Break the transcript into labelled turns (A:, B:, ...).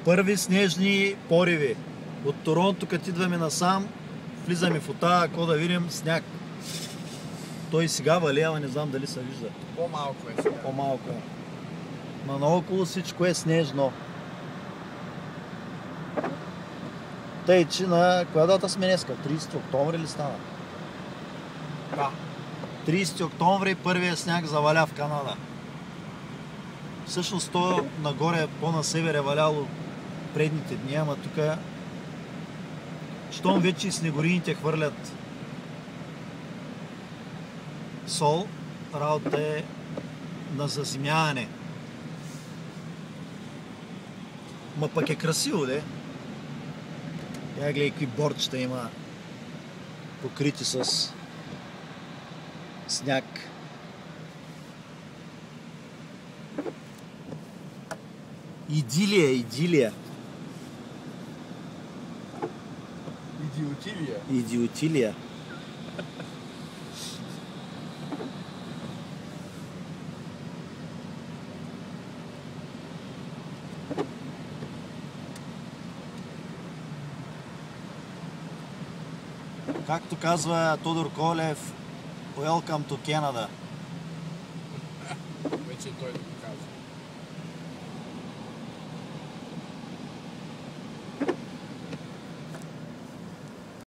A: Първи снежни пориви. От Торонто, като идваме насам, влизаме в Отава, ако да видим сняг. Той сега вали, ама не знам дали се вижда.
B: По-малко е сега.
A: По-малко е. Но наоколо всичко е снежно. Тъй, че на коя дата сме днеска? 30 октомври ли стана?
B: Да.
A: 30 октомври първия сняг заваля в Канада. Всъщност то нагоре, по-на север е валяло предните дни, ама тук щом вече снегорините хвърлят сол, работа е на заземяване. Ма пък е красиво, де. Я гледай какви борчета има покрити с сняг. Идилия, идилия.
B: Идиотилия.
A: Идиотилия. Както казва Тодор Колев, Welcome to Canada.
B: Вече той